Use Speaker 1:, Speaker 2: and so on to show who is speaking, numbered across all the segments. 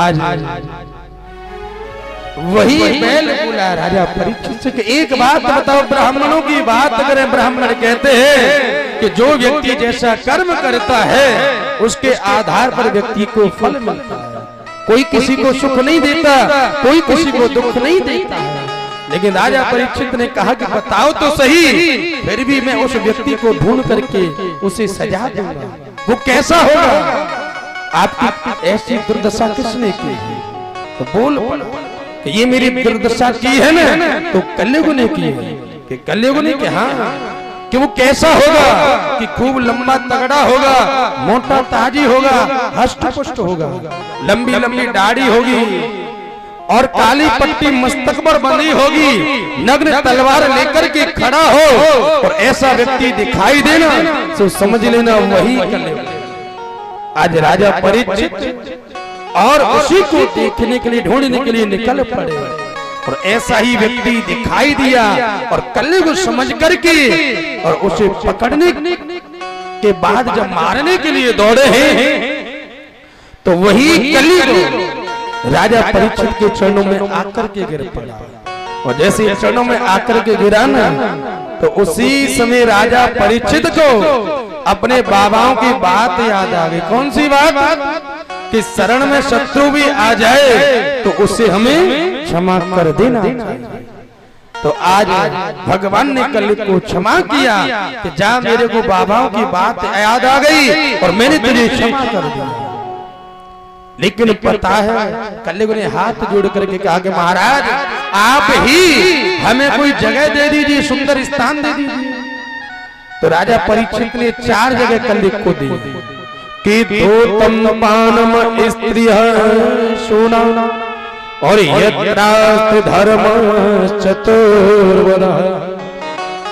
Speaker 1: आज वही बैल बोला राजा परीक्षित से कि एक बात बताओ, ब्राह्मणों की बात करें, ब्राह्मण कहते हैं कि जो व्यक्ति जैसा कर्म करता है उसके आधार पर व्यक्ति को फल मिलता है। कोई किसी को सुख नहीं देता, कोई किसी को दुख नहीं देता है। लेकिन राजा परीक्षित ने कहा कि बताओ तो सही, फिर भी मैं उस व्यक्ति को ढूंढ करके उसे सजा दूंगा। वो कैसा होगा? आपकी ऐसी दुर्दशा किसने की है? तो बोल ये मेरी दुर्दशा की है ना, तो कलयुग ने की है। कि कलयुग ने कि हाँ, कि वो कैसा होगा कि खूब लंबा तगड़ा होगा, मोटा ताजी होगा, हष्ट पुष्ट होगा, लंबी लंबी दाढ़ी होगी और काली पट्टी मस्तक पर बंधी होगी, नग्न तलवार लेकर के खड़ा हो और ऐसा व्यक्ति दिखाई देना तो समझ लेना वही कलयुग। आज राजा परीक्षित और उसी को देखने के लिए, ढूंढने के लिए निकल पड़े और ऐसा ही व्यक्ति दिखाई दिया और कलयुग समझ करके और उसे पकड़ने के बाद जब मारने के लिए दौड़े हैं तो वही कलयुग राजा परीक्षित के चरणों में आकर के गिर पड़ा। और जैसे चरणों में आकर के गिरा ना, तो उसी समय राजा परीक्षित को अपने बाबाओं की बात याद आ गई। कौन सी बात? कि शरण में शत्रु भी आ जाए तो उसे हमें क्षमा कर देना चाहिए। तो आज भगवान ने कलयुग को क्षमा किया कि जा, मेरे को बाबाओं की बात याद आ गई और मैंने तुझे क्षमा कर दिया। लेकिन पता है कलयुग ने हाथ जोड़ करके कहा कि महाराज आप ही हमें कोई जगह दे दीजिए, सुंदर स्थान दे दीजिए। तो राजा परीक्षित ने 4 जगह कलयुग को दी कि धोतम पानम स्त्रिय सोना और यत्रास्त्र धर्म चतुर्वद,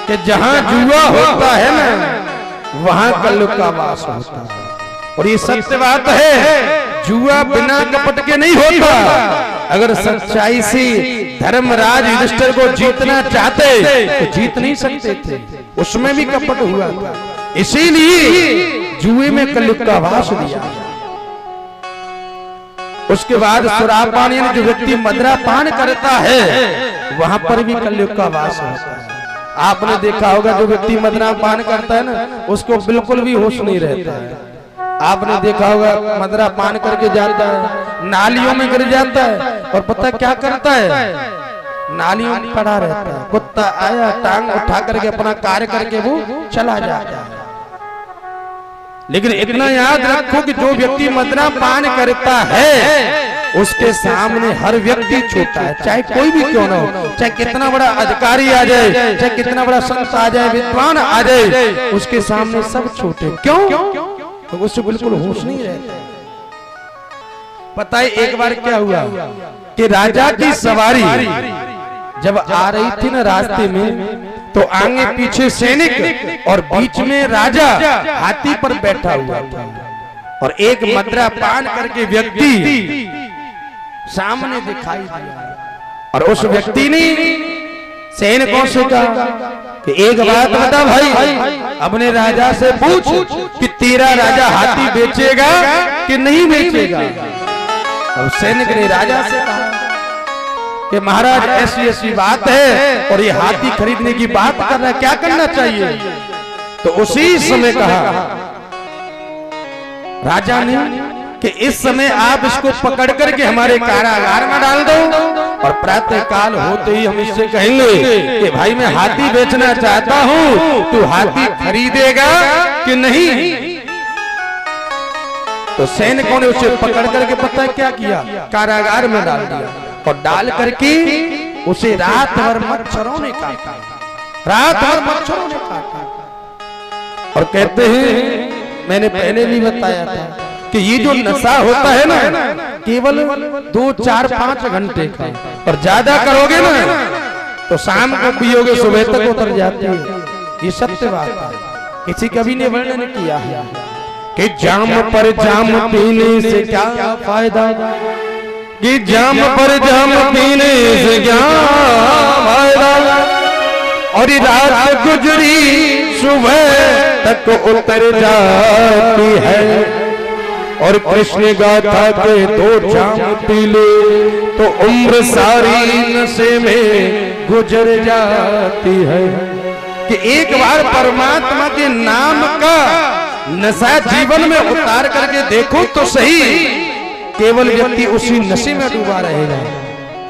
Speaker 1: कि जहां जुआ होता है ना वहां कलयुग का वास होता है। और ये सत्य बात है, जुआ बिना कपट के नहीं होता। अगर सच्चाई से धर्मराज युधिष्ठिर को जीतना चाहते तो जीत नहीं सकते थे, उसमें भी कपट हुआ था। इसीलिए जुए में कलयुग का वास दिया। उसके बाद सुरापान यानी जो व्यक्ति मदिरा पान करता है वहां पर भी कलयुग का वास होता है। आपने देखा होगा जो व्यक्ति मदिरा पान करता है ना, उसको बिल्कुल भी होश नहीं रहता है। आपने देखा होगा मदिरा पान करके जाता है, नालियों में गिर जाता है और पता क्या करता है? नालियों में पड़ा रहता है। कुत्ता आया, टांग उठा करके अपना कार्य करके वो चला जाता है। लेकिन इतना याद रखो कि जो व्यक्ति मदिरा पान करता है उसके सामने हर व्यक्ति छोटा है, चाहे कोई भी क्यों ना हो, चाहे कितना बड़ा अधिकारी आ जाए, चाहे कितना बड़ा संत आ जाए, विद्वान आ जाए, उसके सामने सब छोटे। क्यों? तो उससे बिल्कुल होश नहीं रहता। पता है एक बार क्या हुआ कि राजा की सवारी जब आ रही थी ना रास्ते में, तो आगे पीछे सैनिक और बीच में राजा हाथी पर बैठा हुआ था और एक मदिरा पान करके व्यक्ति सामने दिखाई दिया। और उस व्यक्ति ने सैनिकों से कहा कि एक बात बता भाई, अपने राजा से पूछ कि तेरा राजा हाथी बेचेगा कि नहीं बेचेगा। और सैनिक ने राजा से कहा कि महाराज ऐसी ऐसी बात है और ये हाथी खरीदने की बात कर रहा है, क्या करना चाहिए? तो उसी समय कहा राजा ने कि इस समय आप इसको पकड़ करके हमारे कारागार में डाल दो और प्रातः काल होते ही हम इससे कहेंगे कि भाई मैं हाथी बेचना चाहता हूं, तू हाथी खरीदेगा कि नहीं? तो सैनिकों ने उसे पकड़ करके पता है क्या किया? कारागार में डाल दिया और डाल करके उसे रात भर मच्छरों ने काटा, रात भर मच्छरों ने काटा। और कहते हैं मैंने पहले भी बताया था कि ये जो नशा होता है ना केवल 2, 4, 5 घंटे का, और ज्यादा करोगे ना तो शाम को पियोगे सुबह तक उतर जाती है। ये सत्य बात है, किसी कवि ने वर्णन किया है कि जाम पर जाम पीने से क्या फायदा, कि जाम पर जाम पीने से क्या फायदा, और रात गुजरी सुबह तक उतर जाती है, और कृष्ण गाथा के दो जाम पी ले तो उम्र सारी नशे में गुजर जाती है। कि एक बार परमात्मा के नाम का नशा जीवन में उतार करके देखो तो सही, केवल व्यक्ति उसी नशे में डूबा रहेगा।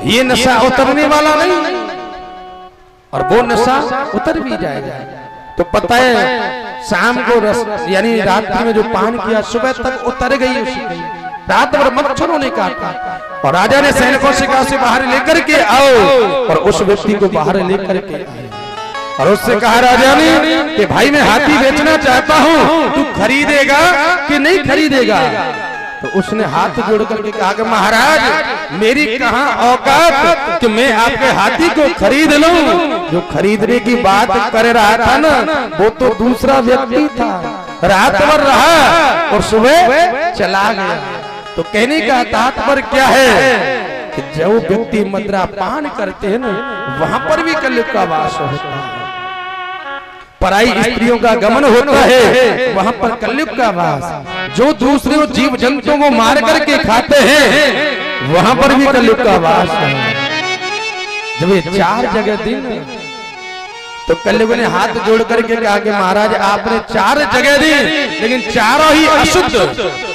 Speaker 1: ये नशा उतरने वाला नहीं, और वो नशा उतर भी जाएगा। तो पता है शाम को यानी रात्रि में जो पान किया सुबह तक उतर गई उसकी, रात भर मच्छरों ने काटा। और राजा ने सैनिकों से कहा उसे बाहर लेकर के आओ, और उस व्यक्ति को बाहर लेकर के आए और उससे कहा राजा ने कि भाई मैं हाथी बेचना चाहता हूँ, तू खरीदेगा कि नहीं खरीदेगा? तो उसने हाथ जोड़ करके कहा कि महाराज मेरी कहाँ औकात कि मैं आपके हाथी को खरीद लूं। जो खरीदने की बात कर रहा था ना वो तो दूसरा व्यक्ति था। रात भर रहा और सुबह चला गया। तो कहने का तात्पर्य क्या है कि जो व्यक्ति मदिरा पान करते हैं ना वहां पर भी कलयुग का वास होता है। पराई स्त्रियों का गमन होता है, वहां पर कलयुग का वास। जो दूसरे जीव जंतुओं को मार करके खाते हैं वहां पर भी कलयुग का वास है। जब ये 4 जगह दिन तो कलयुग ने हाथ जोड़ करके कहा कि महाराज आपने 4 जगह दी लेकिन चारों ही अशुद्ध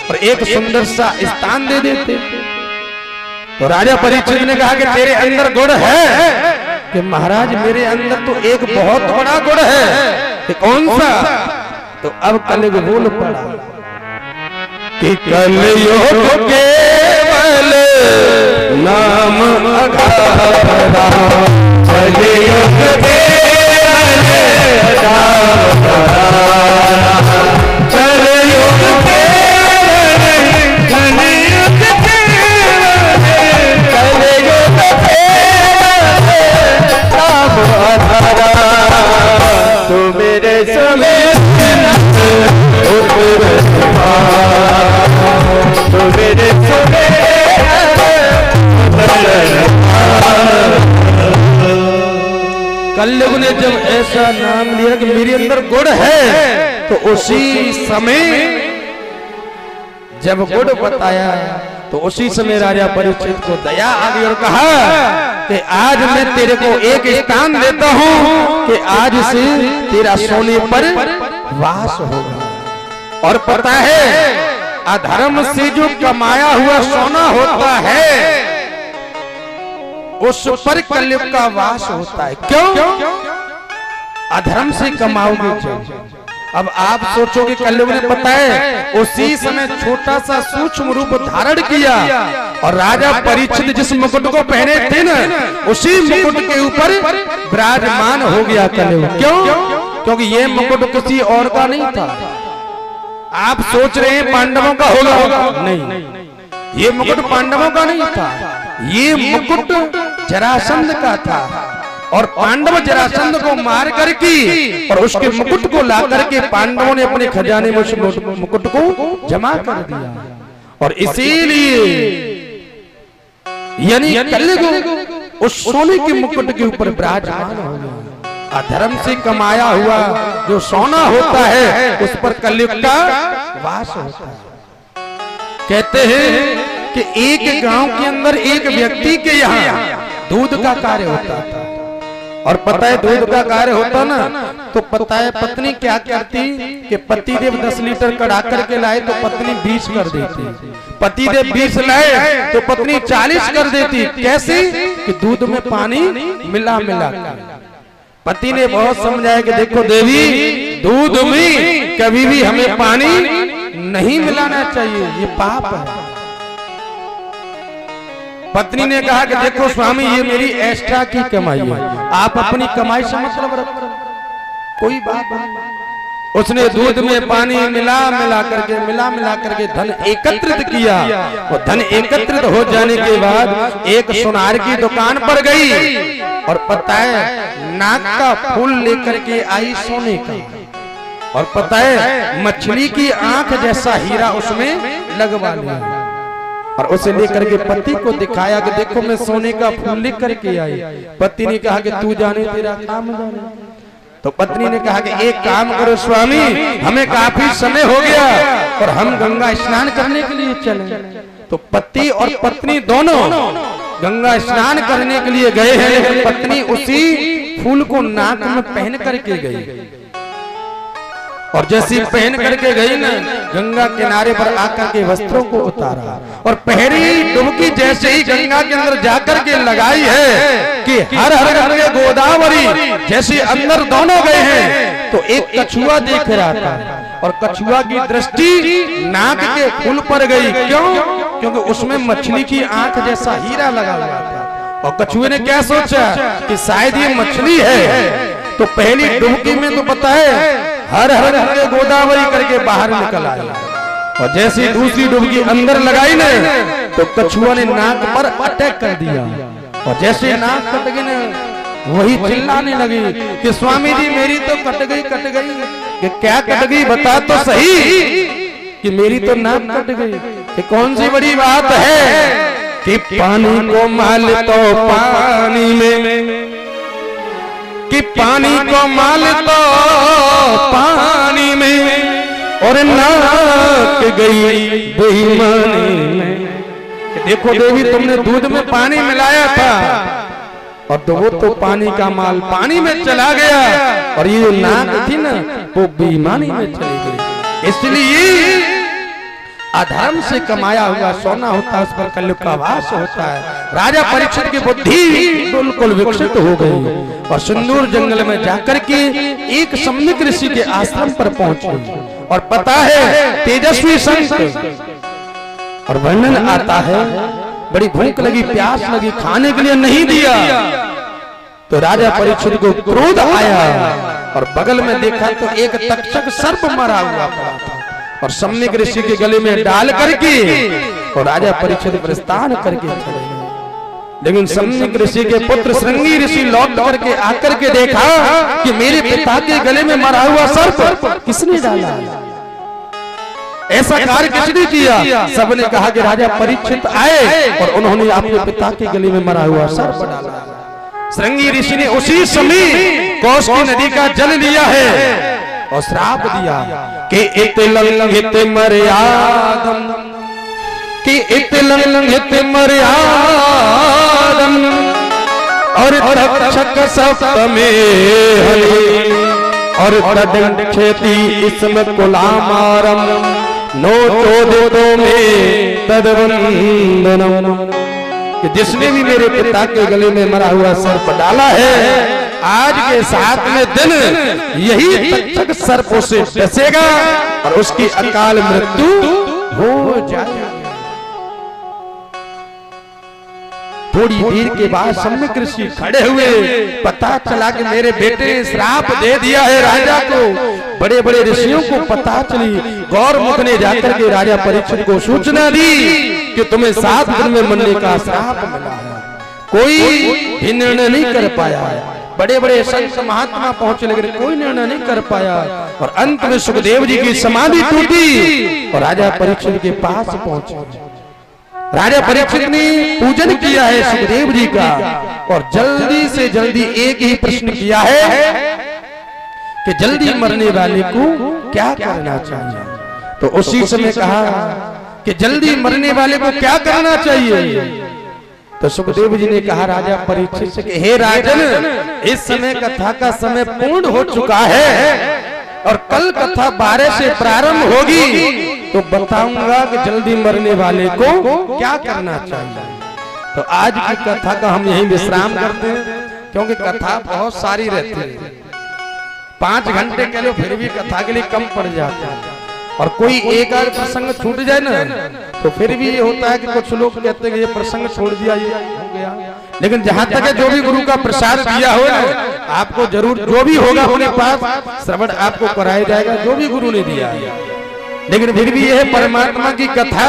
Speaker 1: और एक सुंदर सा स्थान दे देते। तो राजा परीक्षित ने कहा कि तेरे अंदर गुण है कि महाराज मेरे अंदर तो एक बहुत बड़ा गुण है। कि कौन सा? तो अब कलयुग बोल पड़ा कि कलयुग केवल नाम अघारा, कलयुग केवल नाम अघारा, कलयुग केवल, कलयुग केवल, कलयुग तो मेरे समय तो मेरे कलयुग ने जब ऐसा नाम लिया कि मेरे अंदर गुण है तो उसी समय जब गुण बताया तो उसी समय राजा परीक्षित को दया आ गई और कहा कि आज मैं तेरे को एक स्थान देता हूँ कि आज से तेरा सोने पर वास होगा। और पता है अधर्म से जो कमाया हुआ सोना होता है उस पर कलयुग का वास होता है। क्यों? अधर्म से कमाओगे जो। अब आप सोचोगे कलयुग ने पता है उसी समय छोटा सा सूक्ष्म रूप धारण किया और राजा परीक्षित जिस मुकुट को पहने थे ना उसी मुकुट के ऊपर विराजमान हो गया कलयुग। क्यों? क्योंकि ये मुकुट किसी और का नहीं था। आप सोच रहे हैं पांडवों का होगा, नहीं, ये मुकुट पांडवों का नहीं था। ये मुकुट जरासंध का था और पांडव जरासंध को मार करके और उसके मुकुट को ला करके पांडवों ने अपने खजाने में उस मुकुट को जमा कर दिया। और इसीलिए यानी कलयुग उस सोने के मुकुट के ऊपर विराजमान हो गया। अधर्म से कमाया हुआ जो सोना होता है उस पर कलयुग का वास होता है। कहते हैं कि एक गांव के अंदर एक व्यक्ति के यहाँ दूध का कार्य होता था। और पता है दूध का कार्य होता ना तो पता है पत्नी क्या करती कि पतिदेव 10 लीटर कड़ा करके लाए तो पत्नी 20 कर देती, पतिदेव 20 लाए तो पत्नी 40 कर देती। कैसे? कि दूध में पानी मिला मिला। पति ने बहुत समझाया कि देखो देवी दूध में कभी भी हमें पानी नहीं मिलाना चाहिए, ये पाप है। पत्नी ने कहा कि देखो स्वामी ये मेरी एक्स्ट्रा की कमाई है, आप अपनी कमाई से मतलब रखो, कोई बात नहीं। उसने दूध में पानी मिला मिला करके धन एकत्रित किया और धन एकत्रित हो जाने के बाद एक सुनार की दुकान पर गई और पता है नाक का फूल लेकर के आई सोने का। और पता है मछली की आंख जैसा हीरा उसमें लगवा लिया और उसे लेकर के पति को दिखाया कि देखो मैं सोने का फूल लेकर के आई। पति ने कहा कि तू जाने तेरा काम जाने। तो पत्नी ने कहा कि एक काम करो स्वामी, हमें काफी समय हो गया और हम गंगा स्नान करने के लिए चले। तो पति और पत्नी दोनों गंगा स्नान करने के लिए गए हैं, लेकिन पत्नी उसी फूल को नाक में पहन करके गई और जैसी पहन करके गई ना, गंगा किनारे पर आकर के वस्त्रों को उतारा और पहली डुबकी जैसे ही गंगा के अंदर जाकर के लगाई है कि हर हर गंगे गोदावरी जैसे अंदर दोनों गए हैं, तो एक कछुआ देख रहा था और कछुआ की दृष्टि नाक के फूल पर गई। क्यों? क्योंकि उसमें मछली की आंख जैसा हीरा लगा हुआ था और कछुए ने क्या सोचा कि शायद ये मछली है। तो पहली डुबकी में तो पता है हर हर गंगे गोदावरी करके बाहर निकल आया और जैसी दूसरी डुबकी अंदर लगाई ने, तो कछुआ ने नाक पर अटैक कर दिया और जैसे नाक कट गई ना, वही चिल्लाने लगी कि स्वामी जी मेरी तो कट गई कि क्या कट गई बता तो सही, कि मेरी तो नाक कट गई। कि कौन सी बड़ी बात है कि पानी को माल तो पानी में, कि पानी को माल तो पानी में और नाक गई बेईमानी में। देखो देवी, तुमने दूध में पानी मिलाया था और वो तो पानी का माल पानी में चला गया और ये नाक थी ना, वो बेईमानी में चली गई। इसलिए अधर्म से कमाया हुआ सोना होता है, उस पर कलयुग का वास होता है। राजा परीक्षित की बुद्धि बिल्कुल विकसित हो गई और सिंदूर जंगल में जाकर के एक सम्यक ऋषि के आश्रम पर पहुंचे और पता है तेजस्वी संत, और वर्णन आता है बड़ी भूख लगी, प्यास लगी, खाने के लिए नहीं दिया। तो राजा परीक्षित को क्रोध आया और बगल में देखा तो एक तक्षक सर्प मरा हुआ था और सम्यक ऋषि के गले में डाल करके और राजा परीक्षित प्रस्थान करके चले गए। लेकिन सम्यक ऋषि के पुत्र श्रृंगी ऋषि लौट करके आकर के देखा कि मेरे पिता के गले में मरा हुआ सर्प किसने डाला, ऐसा कार्य किसने किया। सबने कहा कि राजा परीक्षित आए और उन्होंने अपने पिता के गले में मरा हुआ सर्प डाला। श्रृंगी ऋषि ने उसी समय कौशिकी नदी का जल लिया है और श्राप दिया कि इत लंघित मर्यादम, कि इत लंघित मर्यादम और तक्षक सप्तमे हरि और तदंक्षेति इसम कुलामारम नो चोदितो में तदवंदनम। कि जिसने भी मेरे पिता के गले में मरा हुआ सर्प डाला है, आज के 7वें दिन यही तक्षक सर्प उसे डसेगा और उसकी अकाल मृत्यु हो जाएगी। थोड़ी देर के बाद सम्यक ऋषि खड़े हुए, पता चला कि मेरे बेटे ने श्राप दे दिया है राजा को। बड़े बड़े ऋषियों को पता चली, गौरमुख ने जाकर के राजा परीक्षित को सूचना दी कि तुम्हें 7 दिन में मरने का श्राप मिला है। कोई भी निर्णय नहीं कर पाया, बड़े बड़े संत महात्मा पहुंचे लेकिन कोई निर्णय नहीं कर पाया और अंत में सुखदेव जी की समाधि टूटी और राजा परीक्षित के पास पहुंचे। राजा परीक्षित ने पूजन किया है सुखदेव जी का और जल्दी से जल्दी एक ही प्रश्न किया है कि जल्दी मरने वाले को क्या करना चाहिए। तो उसी समय कहा कि जल्दी मरने वाले को क्या करना चाहिए। तो सुखदेव जी ने कहा राजा परीक्षित से कि हे राजन, इस समय कथा का समय पूर्ण हो चुका है और कल कथा 12 से प्रारंभ होगी, तो बताऊंगा कि जल्दी मरने वाले को क्या करना चाहिए। तो आज की कथा का हम यहीं विश्राम करते हैं, क्योंकि कथा बहुत सारी रहती है। 5 घंटे के लिए फिर भी कथा के लिए कम पड़ जाता है और कोई एक आध प्रसंग छूट जाए ना, तो फिर भी ये होता है कि कुछ लोग कहते हैं कि ये प्रसंग छोड़ दिया, ये हो गया। लेकिन जहां तक है जो भी गुरु का प्रसाद दिया हो ना, आपको जरूर जो भी होगा अपने पास श्रवण आपको कराया जाएगा, जो भी गुरु ने दिया है। लेकिन फिर भी यह परमात्मा की कथा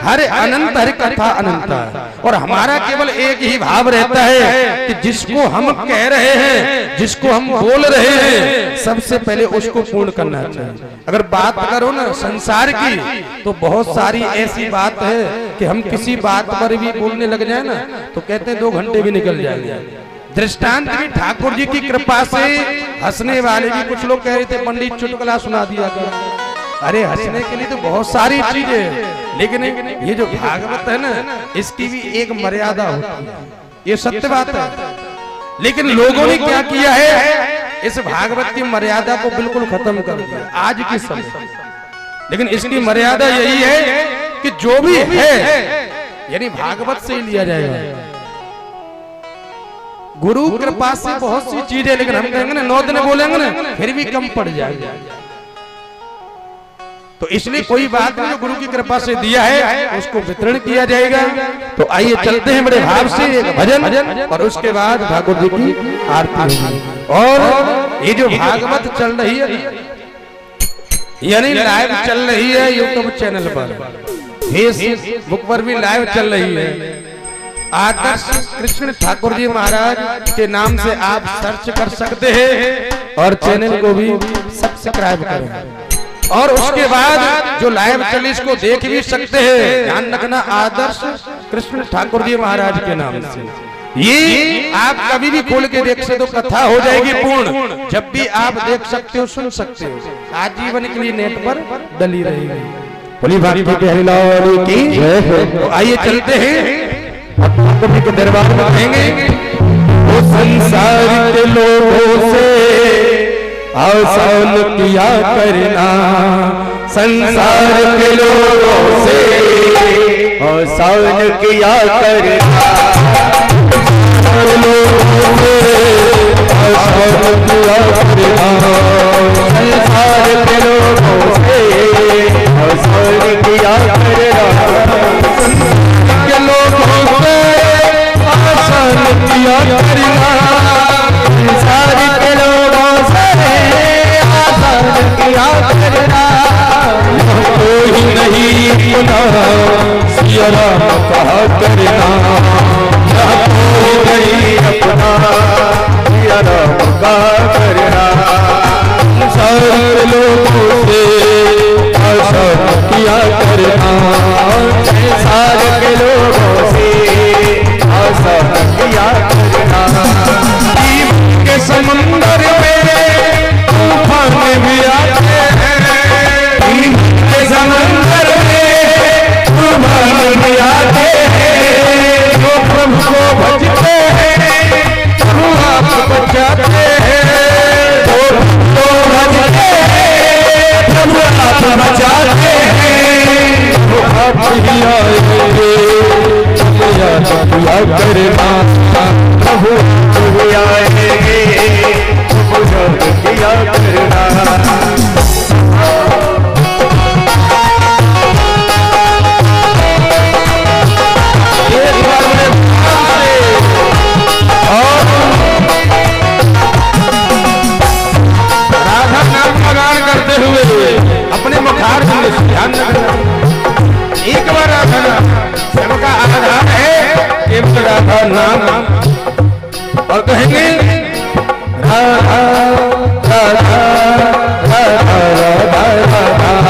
Speaker 1: हर अनंत, हर कथा अनंत है और हमारा केवल एक ही भाव रहता है कि जिसको हम कह रहे हैं, जिसको हम बोल रहे हैं, सबसे पहले उसको पूर्ण करना चाहिए। अगर बात करो ना संसार की, तो बहुत सारी ऐसी बात है कि हम किसी बात पर भी बोलने लग जाए ना, तो कहते हैं 2 घंटे भी निकल जाएंगे। दृष्टांत भी ठाकुर जी की कृपा से हंसने वाले भी कुछ लोग कह रहे थे पंडित चुटकुला सुना दिया कर। अरे हंसने के लिए तो बहुत सारी चीजें हैं, लेकिन ये जो भागवत है ना, इसकी भी एक मर्यादा होती है, ये सत्य बात है। लेकिन लोगों ने क्या किया है, इस भागवत की मर्यादा को बिल्कुल खत्म कर दिया आज के समय। लेकिन इसकी मर्यादा यही है कि जो भी है यानी भागवत से ही लिया जाएगा। गुरु कृपा से बहुत सी चीजें, लेकिन हम कहेंगे ना 9 दिन बोलेंगे ना फिर भी कम पड़ जाएगा। तो इसलिए कोई बात नहीं, जो गुरु की कृपा से दिया है उसको वितरण किया जाएगा। तो आइए चलते हैं बड़े भाव से एक भजन, और उसके बाद ठाकुर जी की आरती होगी। और ये जो भागवत चल रही है यानी लाइव चल रही है यूट्यूब चैनल पर, फेसबुक पर भी लाइव चल रही है। आदर्श कृष्ण ठाकुर जी महाराज के नाम से आप सर्च कर सकते हैं और चैनल को भी सब्सक्राइब करें। और उसके बाद जो लाइव चली इसको देख भी सकते हैं। ध्यान रखना, आदर्श कृष्ण ठाकुर जी महाराज के नाम से ये आप कभी भी खोल के देख सकते हो, कथा हो जाएगी पूर्ण। जब भी आप देख सकते हो, सुन सकते हो, आजीवन के लिए नेट पर डली रहेगी। बोली भारी प्यारी लाल की जय हो। तो आइए चलते हैं ठाकुर जी के दरबार में कहेंगे, वो संसार के लोगों से आसान किया करना, संसार के लोगों से आसान किया करना, संसार के लोगों से आसान किया करना, के लोगों से आसान किया करना, संसार के लोगों से आसान किया करना। कोई नहीं सुना सिया राम कहा करना, कोई नहीं अपना सिया राम कहा करना, संसार के लोगों से आसान किया करना, संसार के लोगों से आसान किया करना। के समंदर में तूफान भी आते हैं, के समंदर में तूफान भी आते हैं, जो प्रभु को भजते हैं प्रभु आप बचाते हैं, जो भजते हैं प्रभु आप बचाते हैं, वो आप ही आएंगे किया करना, प्रभु आएंगे किया करना। राधा नाम का गान करते हुए अपने मुखार से ध्यान रखना। एक बार राधा नाम सबका आधार है, एक राधा नाम, और कहेंगे राधा राधा राधा राधा राधा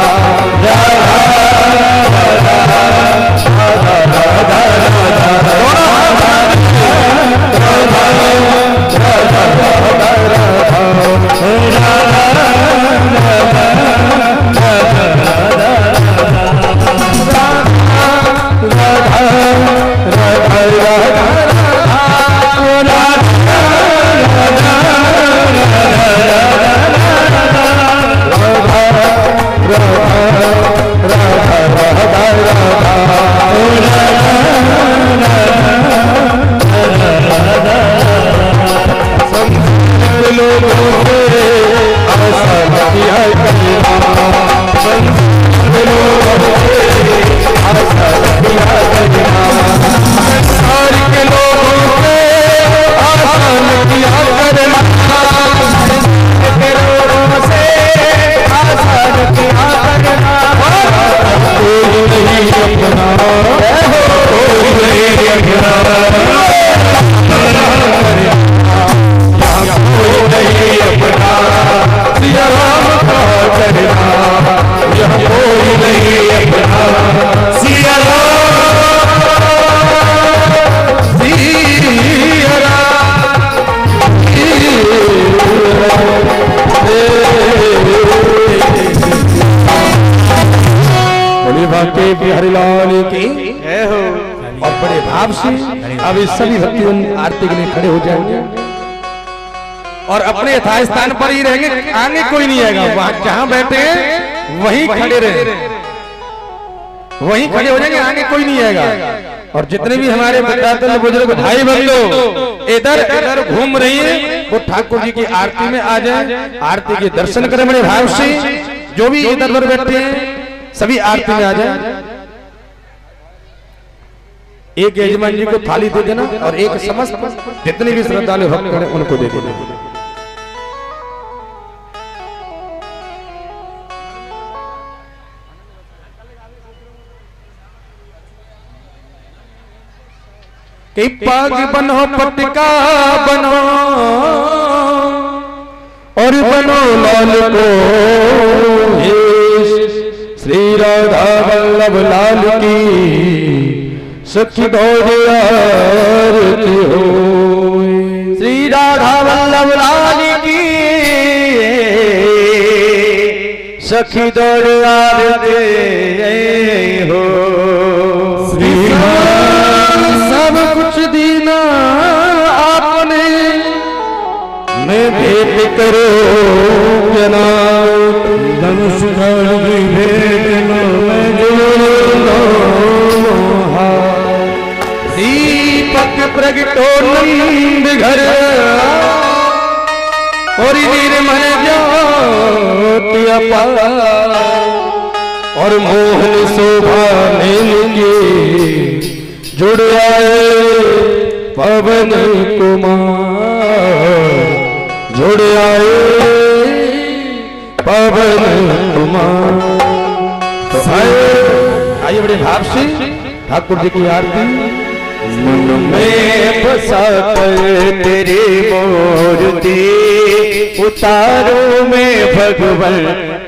Speaker 1: के बिहारी लाल की जय हो। और बड़े भाव से अब इस सभी भक्तों आरती के लिए खड़े हो जाएंगे और अपने यथास्थान पर ही रहेंगे, आगे कोई नहीं आएगा। वहां जहां बैठे हैं वहीं खड़े रहे, वहीं खड़े हो जाएंगे, आगे कोई नहीं आएगा। और जितने भी हमारे बच्चे बुजुर्ग भाई बंधु इधर इधर घूम रही है वो ठाकुर जी की आरती में आ जाए, आरती के दर्शन करें बड़े भाव से। जो भी इधर उधर बैठे हैं सभी आरती में आ जाए। एक यजमान जी को थाली दे देना और एक समस्त जितने भी श्रद्धालु भक्त हैं उनको दे देना। कि पाग बनो पटका बनो और बनो लाल को श्री राधा वल्लभ लाल की सखी दौड़ आरती हो। श्री राधा वल्लभ लाल की सखी दौड़ आरती हो। श्री सब कुछ दीना आपने मैं भेंट करो जना धनुष भेंट मैं जोड़ो दीपक प्रगटो नंद घर और निर्मल ज्योति अपार और मोहन शोभा लेंगे जुड़ आए पवन कुमार, जुड़ आए पवन कुमार। तो आइए बड़े भाव से ठाकुर जी की आरती। मन में बसा कर तेरी मूर्ति उतारो में भगवन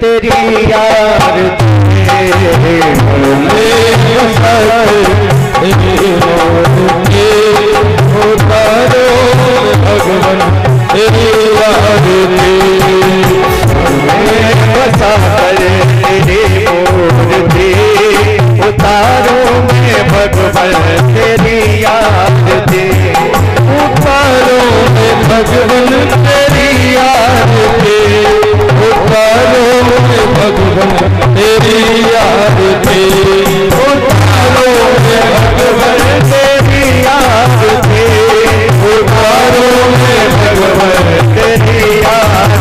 Speaker 1: तेरी आरती। मन में बसा उतारो भगवन तेरी आरती। बसा कर तेरी मूर्ति उतारो में भगवन तेरी आरती। उतारो में भगवन तेरी आरती। उतारो में भगवन तेरी आरती। उतारो में भगवन तेरी आरती। उतारो में भगवन तेरी आरती।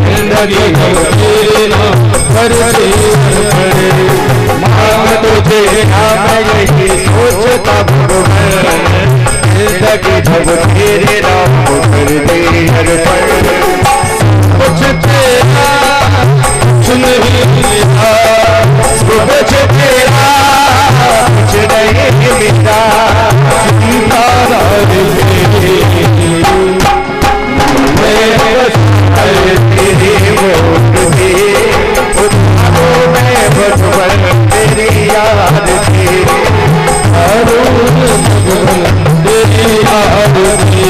Speaker 1: जिंदगी करते पड़े मांग तुझे नाम यही सोचता भगवान जिंदगी जब तेरे नाम कर दे अर्पण कुछ तेरा कुछ नहीं मिला कुछ तेरा कुछ नहीं मिला सीतारा तेरी वोट थी उतारों में भगवान तेरी याद थी अरुण भगवान तेरी याद थी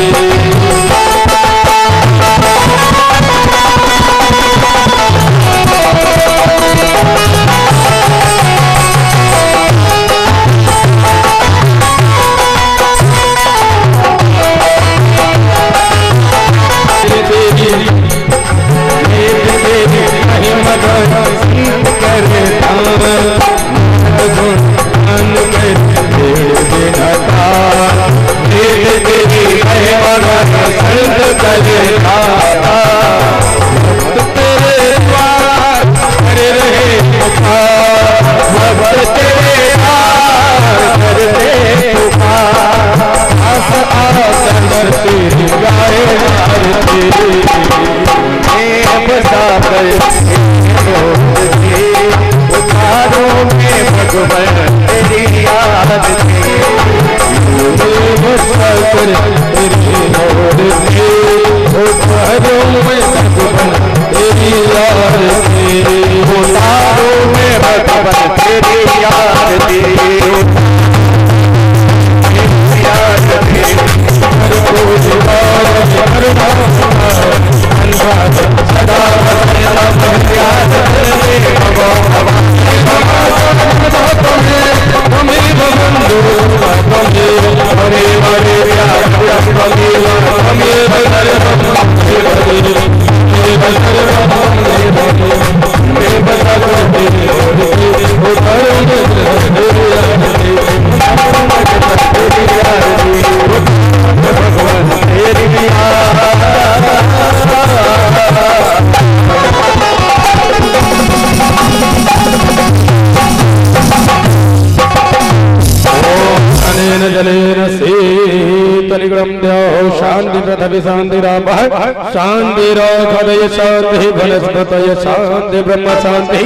Speaker 1: शांति वनस्पतय शांति ब्रह्म शांति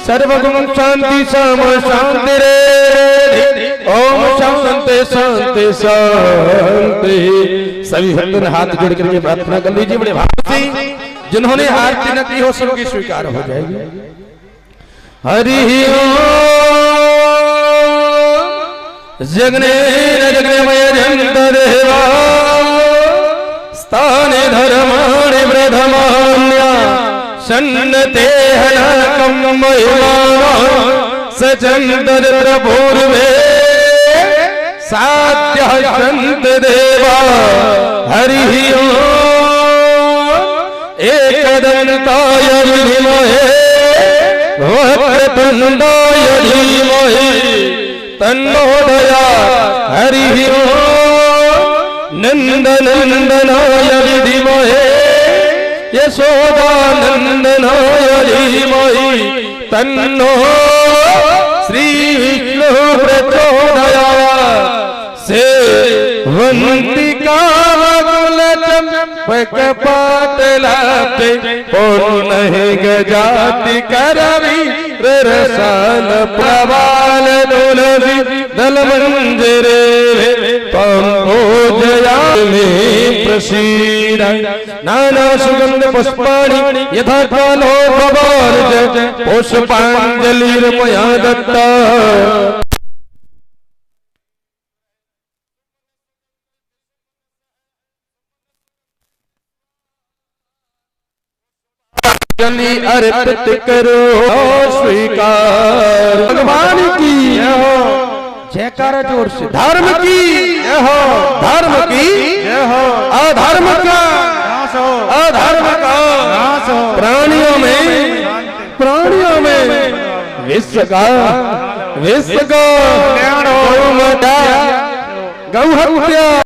Speaker 1: सर्वगुण शांति सम शांति रे ओम शांति शांति शांति। सभी भक्तों ने हाथ जोड़ करके प्रार्थना कर लीजिए बड़े भाव से। जिन्होंने आरती न की हो सबकी स्वीकार हो जाएगी। हरि जगने जगनेमय जंत देवा स्थाने धर्माणि प्रथमान्या सन्नते हनकं महिमाना सचंदर पूर्वे साध्यः संत देवा हरि एकदन्ताय विद्महे वक्रतुण्डाय धीमहि तन्नो दया हरि नंदनंदनाय विद्महे यशोदानंदनाय धीमहि तन्नो श्री विष्णु प्रचोदयात् सेवन्तिका कपाटलाते पूर्ण गजाति करवी रसाल प्रवाल दोलवी दलमंजरे पंपोजया में प्रसीद नाना सुगंध पुष्पाणि यथा कालो भवार्ज पुष्पांजलिर्मया दत्ता अर्पित करो स्वीकार भगवान की जयकारा जोर से धर्म की धर्म की अधर्म का अधर्म का प्राणियों में विश्व का गौ हत्या